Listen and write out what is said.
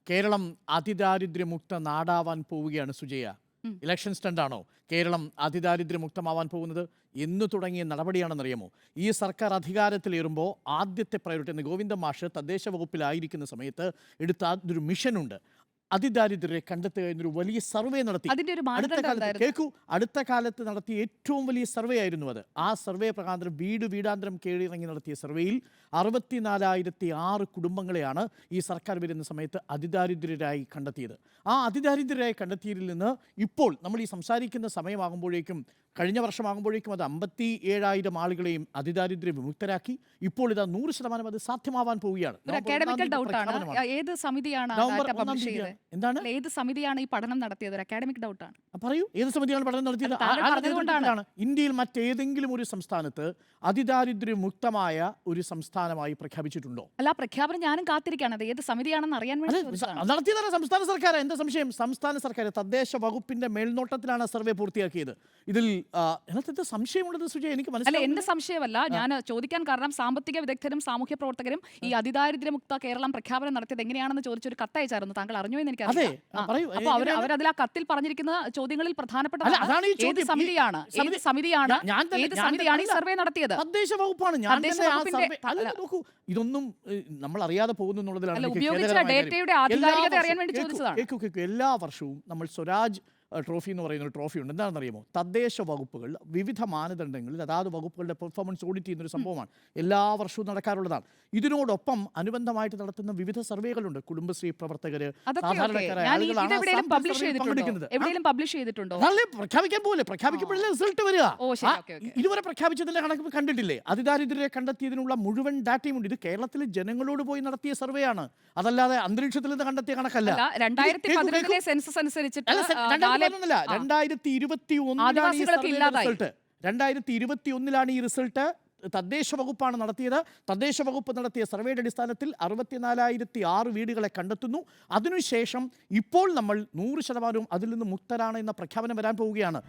കേരളം അതിദാരിദ്ര്യമുക്ത നാടാവാൻ പോവുകയാണ് സുജയ. ഇലക്ഷൻ സ്റ്റണ്ടാണോ കേരളം അതിദാരിദ്ര്യമുക്തമാവാൻ പോകുന്നത്? എന്ന് തുടങ്ങിയ നടപടിയാണെന്നറിയാമോ? ഈ സർക്കാർ അധികാരത്തിലേറുമ്പോൾ ആദ്യത്തെ പ്രയോറിറ്റി ഗോവിന്ദൻ മാഷ് തദ്ദേശ വകുപ്പിലായിരിക്കുന്ന സമയത്ത് എടുത്ത ഒരു മിഷനുണ്ട്. അതിദാരിദ്ര്യരെ കണ്ടെത്തുക എന്നൊരു വലിയ സർവേ നടത്തി. അടുത്ത കാലത്ത് നടത്തിയ ഏറ്റവും വലിയ സർവേ ആയിരുന്നു അത്. ആ സർവേ പ്രകാരം വീടാന്തരം കീഴിറങ്ങി നടത്തിയ സർവേയിൽ 64,006 കുടുംബങ്ങളെയാണ് ഈ സർക്കാർ വരുന്ന സമയത്ത് അതിദാരിദ്ര്യരായി കണ്ടെത്തിയത്. ആ അതിദാരിദ്ര്യരായി കണ്ടെത്തിയതിൽ നിന്ന് ഇപ്പോൾ നമ്മൾ ഈ സംസാരിക്കുന്ന സമയമാകുമ്പോഴേക്കും, കഴിഞ്ഞ വർഷമാകുമ്പോഴേക്കും അത് 57,000 ആളുകളെയും അതിദാരിദ്ര്യ വിമുക്തരാക്കി. ഇപ്പോൾ ഇതാ 100% അത് സാധ്യമാവാൻ പോവുകയാണ്. ഏത് സമിതിയാണ് എന്താണ് ഏത് സമിതിയാണ് ഈ പഠനം നടത്തിയത്? അക്കാഡമിക് ഡൗട്ടാണ്. പറയൂ, ഏത് സമിതിയാണ് പഠനം നടത്തിയത്? ഇന്ത്യയിൽ മറ്റേതെങ്കിലും ഒരു സംസ്ഥാനത്ത് അതിദാരിദ്ര്യമുക്തമായ ഒരു സംസ്ഥാനമായി പ്രഖ്യാപിച്ചിട്ടുണ്ടോ? അല്ല, പ്രഖ്യാപനം ഞാനും കാത്തിരിക്കുകയാണ്. അത് ഏത് സമിതിയാണെന്ന് അറിയാൻ വേണ്ടി നടത്തിയതാണ് സംസ്ഥാന സർക്കാർ. എന്താ സംശയം? സംസ്ഥാന സർക്കാർ തദ്ദേശ വകുപ്പിന്റെ മേൽനോട്ടത്തിലാണ് സർവേ പൂർത്തിയാക്കിയത്. ഇതിൽ സംശയമുള്ളത് സുജയ, എനിക്ക് മനസ്സിലായി. എന്റെ സംശയമല്ല, ഞാൻ ചോദിക്കാൻ കാരണം സാമ്പത്തിക വിദഗ്ധരും സാമൂഹ്യ പ്രവർത്തകരും ഈ അതിദാരിദ്ര്യമുക്ത കേരളം പ്രഖ്യാപനം നടത്തിയത് എങ്ങനെയാണെന്ന് ചോദിച്ചൊരു കത്തയച്ചായിരുന്നു. താങ്കൾ അറിഞ്ഞു എന്ന് എനിക്ക് അറിയാം. അപ്പൊ അവരതിൽ ആ കത്തിൽ പറഞ്ഞിരിക്കുന്ന ചോദ്യങ്ങളിൽ പ്രധാനപ്പെട്ട സമിതിയാണ് ഈ സർവേ നടത്തിയത്? തദ്ദേശ വകുപ്പാണ്. ഇതൊന്നും നമ്മൾ അറിയാതെ പോകുന്നു എന്നുള്ളതിലാണ് ഉപയോഗിച്ച ഡേറ്റയുടെ ആധികാരികത അറിയാൻ വേണ്ടി ചോദിച്ചതാണ്. എല്ലാ വർഷവും നമ്മൾ സ്വരാജ് ട്രോഫി എന്ന് പറയുന്ന ഒരു ട്രോഫി ഉണ്ട്. എന്താണെന്ന് അറിയുമോ? തദ്ദേശ വകുപ്പുകൾ വിവിധ മാനദണ്ഡങ്ങളിൽ അതാത് വകുപ്പുകളുടെ പെർഫോമൻസ് ഓഡിറ്റ് ചെയ്യുന്നൊരു സംഭവമാണ്. എല്ലാ വർഷവും നടക്കാറുള്ളതാണ്. ഇതിനോടൊപ്പം അനുബന്ധമായിട്ട് നടത്തുന്ന വിവിധ സർവേകളുണ്ട്. കുടുംബശ്രീ പ്രവർത്തകര്, പ്രഖ്യാപിക്കാൻ പോലെ പ്രഖ്യാപിക്കുമ്പോഴല്ലേ റിസൾട്ട് വരിക. ഇതുവരെ പ്രഖ്യാപിച്ചതിന്റെ കണക്ക് കണ്ടിട്ടില്ലേ? അതിദാരിദ്ര്യരെ കണ്ടെത്തിയതിനുള്ള മുഴുവൻ ഡാറ്റയും ഉണ്ട്. ഇത് കേരളത്തിലെ ജനങ്ങളോട് പോയി നടത്തിയ സർവേയാണ്, അതല്ലാതെ അന്തരീക്ഷത്തിൽ നിന്ന് കണ്ടെത്തിയ കണക്കല്ല. 2011 സെൻസസ് അനുസരിച്ചിട്ട് 2021 ഈ റിസൾട്ട് തദ്ദേശ വകുപ്പാണ് നടത്തിയത്. തദ്ദേശ വകുപ്പ് നടത്തിയ സർവേയുടെ അടിസ്ഥാനത്തിൽ 64,006 വീടുകളെ കണ്ടെത്തുന്നു. അതിനുശേഷം ഇപ്പോൾ നമ്മൾ 100% അതിൽ നിന്ന് മുക്തരാണ് എന്ന പ്രഖ്യാപനം വരാൻ പോവുകയാണ്.